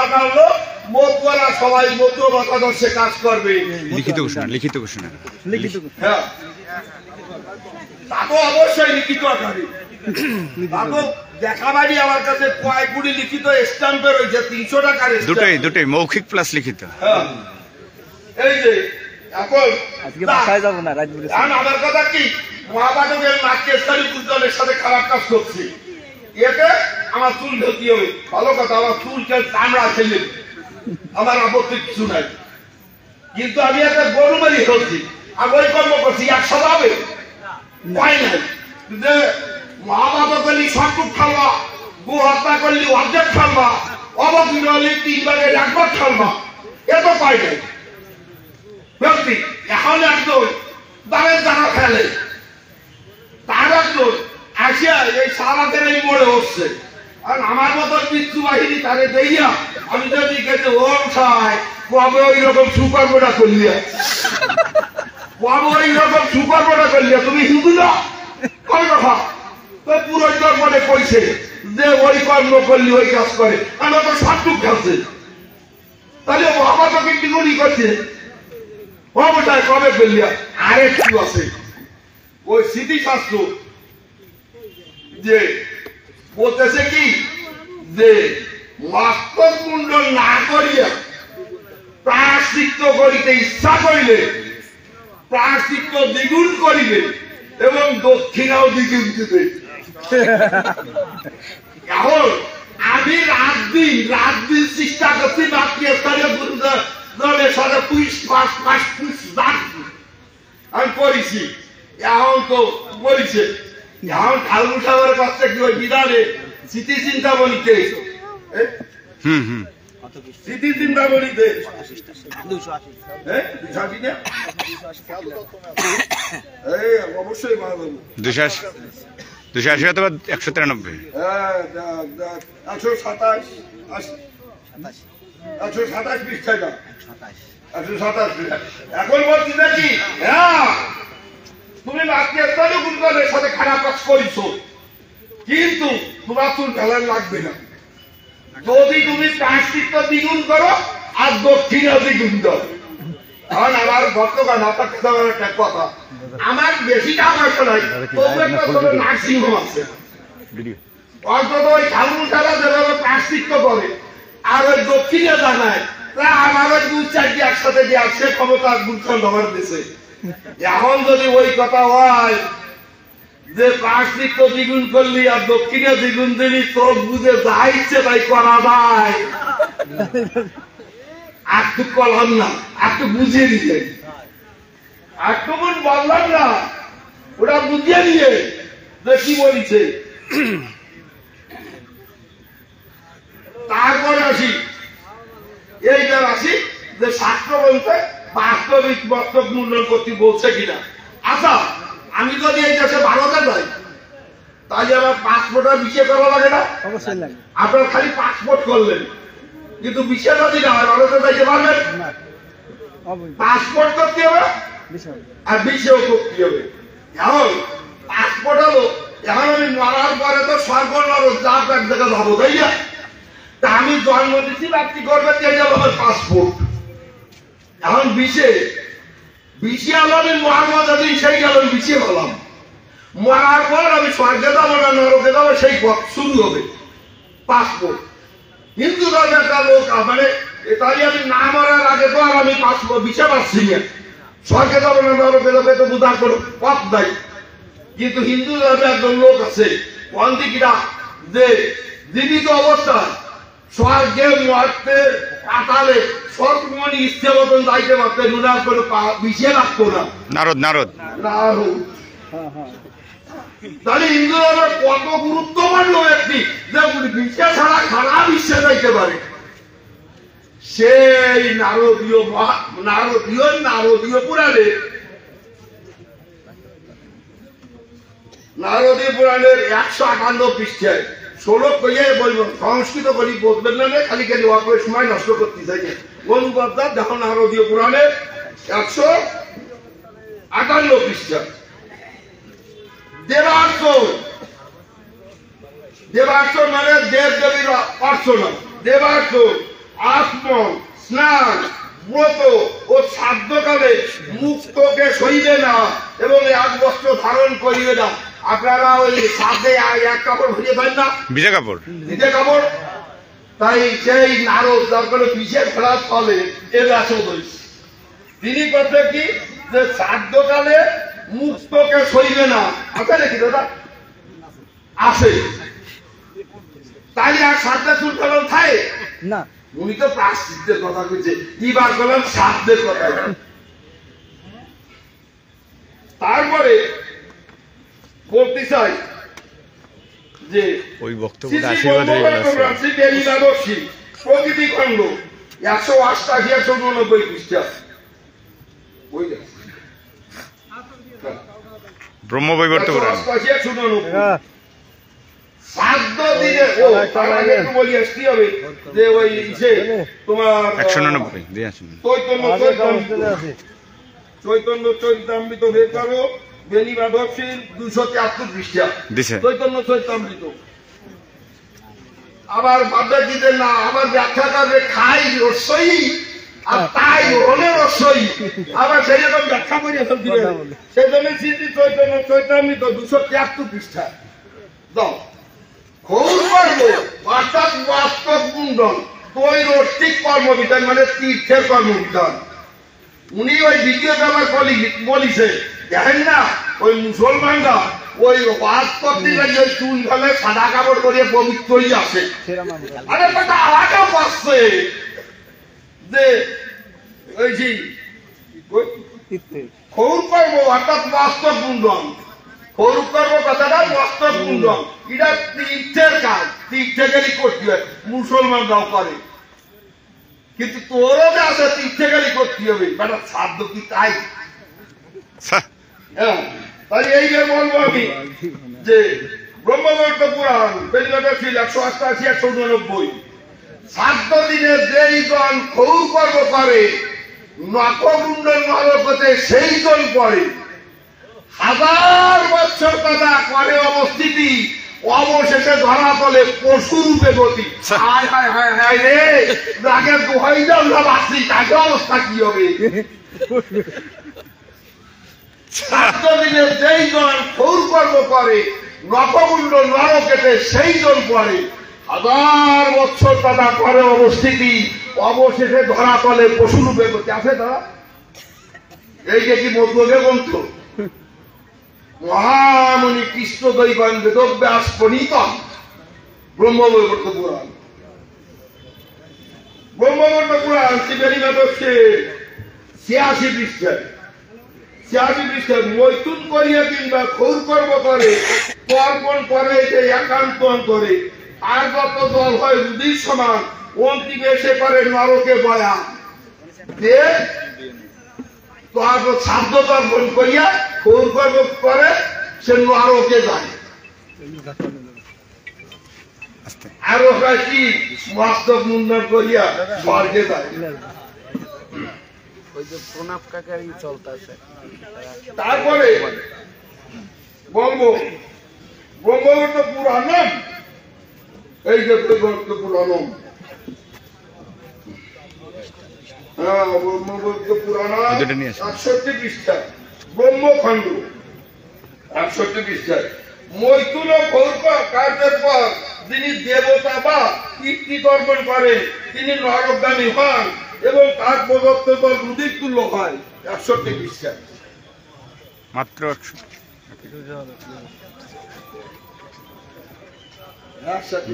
আনা হলো মতুয়ারা সবাই মতুয়া মতাদর্শে কাজ করবে। লিখিত ঘোষণা, লিখিত ঘোষণা, হ্যাঁ তা তো অবশ্যই লিখিত আকারে, তা তো দেখাবারই আমার কাছে কয়েকগুলি লিখিত স্ট্যাম্পে রয়েছে, 300 টাকার দুটোই মৌখিক প্লাস লিখিত। এই যে এখন আজকে বাসায় যাবো না রাজপুরে। আমার কথা কি, মহাপাঠকের মাতৃস্থানী গুরুদলের সাথে খারাপ কাজ করছি, এতে আমার চুল ধরতে হবে। ভালো কথা, আমার চুলকে চামড়া ছেলে, আমার আপত্তি কিছু নাই, কিন্তু আমি একটা গরুমারি করছি আর ওই কর্ম করছি, একশো হবে পাই নাই যে মহাপাঠক করলি সবটুক খালবা, গো হত্যা করলি অর্ধেক খালবা, অবতীর্ণ হলি 3 ভাগের 1 ভাগ খালবা, এত পাই নাই ব্যক্তি। এখন একজন দাঁড়ের দ্বারা ফেলে, তার একজন আসিয়া এই সারাতের এই মোড়ে হচ্ছে, আর আমার মতন মৃত্যু বাহিনী তাকে দেইয়া আমি যদি গেছে ওম খাই কবে ওই রকম সুকর্মটা করলিয়া, কবে ওই রকম সুকর্মটা করলিয়া, তুমি হিন্দু না কবে কথা তো পুরো মনে কইছে যে ওই কর্ম করলি ওই কাজ করে, আমরা তো সবটুক খেলছে, তাহলে আমার তো কিন্তু গুলি করছে অবস্থায় কবে করলিয়া। আরেকটু আছে ওই স্মৃতিশাস্ত্র যে বলতেছে কি যে মস্তক মুন্ডন না করিয়া প্রায়শ্চিত্ত করিতে ইচ্ছা করিলে প্রায়শ্চিত্ত দ্বিগুণ করিবে এবং দক্ষিণাও দ্বিগুণ দিবে। এখন আমি রাত দিন চেষ্টা করছি মাতৃস্থানীয় গুরুদলের সাথে আমি করেছি, এখন তো বলিছে এখন খালু সাহেবের কাছ থেকে ওই বিধানে স্মৃতি চিন্তামণিতে স্মৃতি চিন্তামণিতে অবশ্যই 280 অথবা 193, 127 পৃষ্ঠাটা 127 পৃষ্ঠা। এখন বলছি নাকি হ্যাঁ তুমি মাতৃস্থানীয় গুরুদলের সাথে খারাপ কাজ করেছো, কিন্তু তোমার চুল ফেলার লাগবে না যদি তুমি প্রায়শ্চিত্ত দ্বিগুণ করো আর দক্ষিণে দ্বিগুণ দাও। কারণ আমার বর্তমান আপনার একটা কথা, আমার বেশি টাকা পয়সা নাই, তবু নার্সিং হোম আছে, অন্তত ওই ঠাকুর ছাড়া যেভাবে প্রায়শ্চিত্ত করে আর ওই দক্ষিণে জানায় তা আমার ওই 2-4টি একসাথে দিয়ে আসছে ক্ষমতা গুলশান ধর দিছে। এখন যদি ওই কথা হয় যে প্রায়শ্চিত্ত দ্বিগুণ করলি আর দক্ষিণে দ্বিগুণ দিলি, তোর বুঝে যা ইচ্ছে তাই করা যায়, আর তো করলাম না, আর তো বুঝিয়ে দিতে, আর তো বললাম না, ওটা বুঝিয়ে দিয়ে যে কি বলছে। তারপরে আসি এইটার আসি যে শাস্ত্র বলতে বাস্তবিক মস্তক মূল্যায়ন করতে বলছে কিনা। আচ্ছা আমি যদি এই দেশে ভারতে যাই তাহলে আমার পাসপোর্টের বিষয় করা লাগে না? অবশ্যই লাগে। আপনার খালি পাসপোর্ট করলেন, কিন্তু বিষয় যদি না হয় ভারতে যাইতে পারবেন? পাসপোর্ট করতে হবে আর বিষয় করতে হবে। এখন পাসপোর্ট হলো, এখন আমি মরার পরে তো স্বর্গ নরক যা এক জায়গায় যাবো, তাই না? তা আমি জন্ম দিচ্ছি রাত্রি করবে দিয়ে যাবো আমার পাসপোর্ট। এখন বিশে আলামী মোহাম্মদ আলী সেই গেলেন বিশে হলাম, মরার পর আমি স্বর্গে যাবো না নরকে যাবো সেই পথ শুরু হবে পাসপোর্ট। হিন্দু ধর্মের একটা লোক মানে তাই আমি না মরার আগে তো আর আমি পাসপোর্ট বিশে পাচ্ছি না, স্বর্গে যাবো না নরকে যাবো তো বুঝার কোনো পথ নাই। কিন্তু হিন্দু ধর্মের একজন লোক আছে পন্থিকরা যে জীবিত অবস্থায় স্বর্গে মরতে কাটালে সর্বমনি ইচ্ছে মতন যাইতে পারতে নুনার করে বিষে লাগতো না। নারদ নারদ নারদ তাহলে হিন্দু ধর্মের কত গুরুত্বপূর্ণ ব্যক্তি যে বিষে ছাড়া খারাপ ইচ্ছে যাইতে পারে, সেই নারদীয় পুরাণে নারদীয় পুরাণের 158 পৃষ্ঠায় শ্লোক কইয়ে বলবো, সংস্কৃত করি বলবেন না, খালি খালি ওয়াপের সময় নষ্ট করতে চাই না। অনুবাদ দেখো নারদীয় পুরাণে 158 পৃষ্ঠা। দেবার্চ মানে দেব দেবীর অর্চনা। দেবার্চ আসমন স্নান ব্রত ও শ্রাদ্ধকালে মুক্তকে সইবে না এবং 1 বস্ত্র ধারণ করিবে না। আপনারা ওই সাথে এক কাপড় ভরিয়ে পান না, ভিজে কাপড় তাই সেই নারদ যার কোনো বিশেষ ফেরার ফলে এ ব্যাসদ হয়েছে। তিনি করতে কি যে শ্রাদ্ধকালে মুক্তকে সইবে না, আছে নাকি দাদা? আছে। তাই আর শ্রাদ্ধে চুল ফেলার থাকে না, উনি তো প্রাশ্চিত্যের কথা কইছে, এবার বললাম শ্রাদ্ধের কথা। তারপরে বলতে চাই যে ওই বক্তব্যটা আশীর্বাদ হয়ে গেল। প্রকৃতি খণ্ড 188-189 পৃষ্ঠা ব্রহ্মবৈবর্ত পুরাণ 188-189 শ্রাদ্ধ দিনে একটু বলি আসতে হবে যে ওই তোমার 199 দিয়ে আসুন। চৈতন্য চৈতামৃত বের করো, বেনি মাধবশীল 273 পৃষ্ঠা চৈতন্য চৈতামৃত। আবার ভাববে দিতে না, আবার ব্যাখ্যা করবে খাই রসই আর তাই হলে রসই, আবার সেই রকম ব্যাখ্যা করে সেই জন্য স্মৃতি চৈতন্য চৈতামৃত 273 পৃষ্ঠা দাও। খৌর কর্ম অর্থাৎ বাস্তব কুণ্ডন তৈরঠিক কর্মবিধান মানে তীর্থের কর্মবিধান। উনি ওই ভিডিও ব্যবহার বলিছে, দেখেন না ওই মুসলমানরা ওই ওয়াজ করতে গিয়ে ওই চুল ফেলে সাদা কাপড় করিয়ে পবিত্রই আছে। আরে কথা আলাদা পাচ্ছে যে ওই যে খৌর কর্ম অর্থাৎ বাস্তব কুণ্ডন। খৌর কর্ম কথাটা বাস্তব কুণ্ডন, এটা তীর্থের কাজ, তীর্থে গেলে করতে হয়, মুসলমানরাও করে। কিন্তু তোরও যে আছে তীর্থে গেলে করতে হবে, মানে সাধ্য কি তাই? হ্যাঁ, তাহলে এই যে বলবো আমি যে ব্রহ্মবৈবর্ত পুরাণ বেলিবাদশীল 188-189 শ্রাদ্ধ দিনে যেই জন খৌর কর্ম করে নখকুণ্ডল নরকতে সেই জন পড়ে 1000 বছর কথা করে অবস্থিতি, অবশেষে ধরা পড়ে পশুরূপে গতি। হায় হায় হায় হায় রে, রাগে দোহাই দাও না বাঁচি, তাকে অবস্থা কি হবে? শ্রাদ্ধ দিনে যেই জন খৌর কর্ম করে নখকুণ্ডল নরকেতে সেই জন পড়ে 1000 বছর দাদা করে অবস্থিতি, অবশেষে ধরা পড়ে পশুরূপে গতি। আছে দাদা এই যে কি মধ্যে গ্রন্থ মহামণি কৃষ্ণ দৈবান বেদব্যাস প্রণীত ব্রহ্মবৈবর্ত পুরাণ। ব্রহ্মবৈবর্ত পুরাণ শ্রীবেণী মাধবকে 86 পৃষ্ঠায় 86 পৃষ্ঠায় মৈথুন করিয়া কিংবা খৌর কর্ম করে তর্পণ করে যে একান্ত করে আর যত দল হয় রুধির সমান অন্তিমে এসে পারে নরকে বয়া যে তারপর শ্রাদ্ধ তর্পণ করিয়া খৌর কর্ম করে সে নরকে যায়। আরো হয় কি মস্তক মুন্ডন করিয়া স্বর্গে যায়। তারপরে বলবো ব্রহ্মবৈবর্ত পুরাণম, এই যে ব্রহ্মবৈবর্ত পুরাণম পুরানা দুটো নিয়ে আসুন। 68 পৃষ্ঠা ব্রহ্মখণ্ড 68 পৃষ্ঠায় মৈথুন কার্যের পর যিনি দেবতা বা কীর্তি তর্পণ করেন তিনি নরকগামী হন এবং তার প্রদত্ত দল রুধির তুল্য হয়। 68 পৃষ্ঠা মাত্র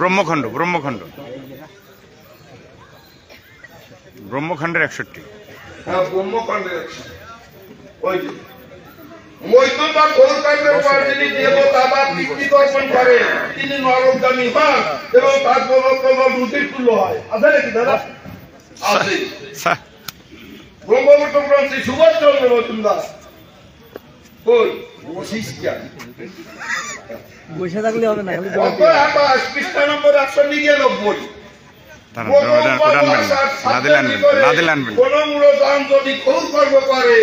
ব্রহ্মখণ্ড ব্রহ্মখণ্ডের 61। হ্যাঁ, ব্রহ্মখণ্ডের 61। ওই যে মৈথুন বা ঘোর কার্যের পর যিনি দেবতা বা কীর্তি তর্পণ করেন তিনি নরকগামী হন এবং তার প্রদত্ত দল রুধির তুল্য হয়। আছে নাকি দাদা? আছে। ব্রহ্মপুত্র গ্রন্থি সুভাষচন্দ্র মজুমদার কই বশিষ্ঠ বসে থাকলে হবে না, খালি কত 28 পৃষ্ঠা নম্বর 199। কোন মূলদান যদি ক্ষৌর কর্ম করে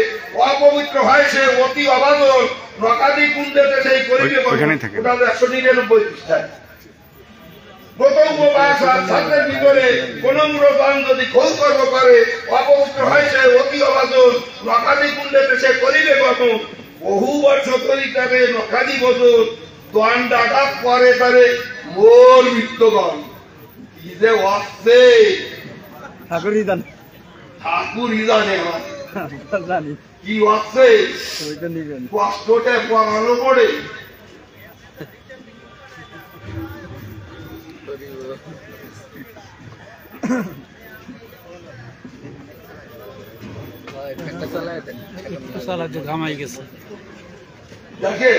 অপবিত্র হয় সে অতি অবাদন নকাদি কুণ্ডেতে সেই করিবে। ওটা 199 পৃষ্ঠায়। প্রথম উপবাস আর ছাত্রের ভিতরে কোন মূলদান যদি ক্ষৌর কর্ম করে অপবিত্র হয় সে অতি অবাদন নকাদি কুণ্ডেতে সে করিবে কখন। বহু বর্ষ ধরি তারে নকাদি বদল দণ্ডাঘাত করে তারে মোর মৃত্যুগণ। কি যে আসছে ঠাকুরই জানে, ঠাকুরই জানে আমার জানি কি আসছে। ওইটা নিবেন। কষ্টটা পড়ানো পড়ে ঘামাই গেছে দেখে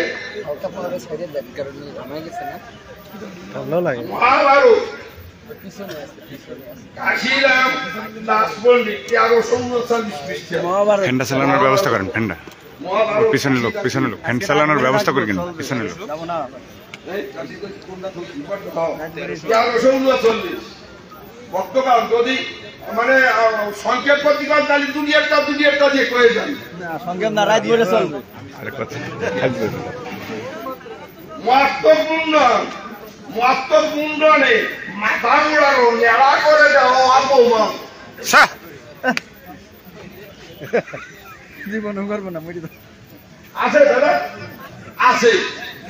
ভালো লাগে। মহাভারত কাশিরাম দাস পণ্ডিত 1339 পৃষ্ঠা। মহাভারত ফ্যানটা চালানোর ব্যবস্থা করেন। ফ্যানটা মহাভারত পিছনে লোক ফ্যান চালানোর ব্যবস্থা করে কিনা পিছনে লোক। যাবো না। 1339 বর্তমান যদি মানে সংকেত পত্রিকার তাহলে দুনিয়ারটা দিয়ে কয়ে যান না, সঙ্গে না, রাত বলে চলবে। আরে কথা থাকবে মস্তকুণ্ডনে মাথা উড়ানো নেড়া করে দেওয়া অপমান। জীবনও করবো না, মরি যাবো। আছে দাদা আছে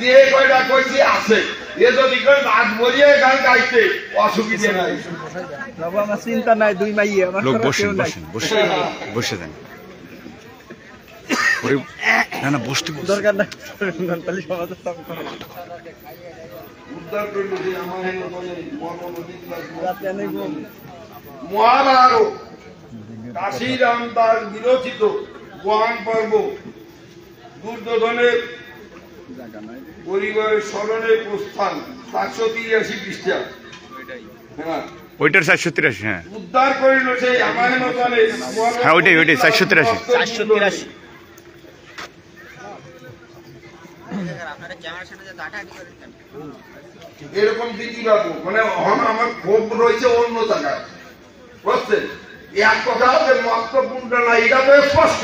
যে কয়টা কইছি আছে। এ যদি কেউ নাচ বলিয়ে গান গাইতে অসুবিধে নাই। বাবু আমার চিন্তা নাই, দুই মাইয়ে আমার লোক ছাড়া বসেন কেউ নাই। বসে যান। না না বসতে দরকার নাই, তাহলে সমাজের চাপ করে। উদ্ধার করলো যে আমার বলে রাতে অনেক ঘুম। মহাভারত কাশিরাম দাস বিরচিত গোয়ান পর্ব দুর্যোধনের পরিবারের স্মরণে প্রস্থান 783 পৃষ্ঠা। হ্যাঁ ওইটার 483। হ্যাঁ উদ্ধার করিল সেই আমায়নতনে। হ্যাঁ ওইটাই 483। এরকম দিদি বাবু মানে আমার ক্ষোভ রয়েছে অন্য জায়গায় বুঝছেন। এক কথা যে মস্তকুণ্ড না এটা তো স্পষ্ট।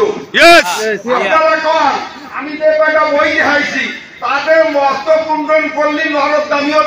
আপনারা কন আমি যে কয়টা বই দেখাইছি তাতে মস্তকুণ্ডন করলে নরকগামীও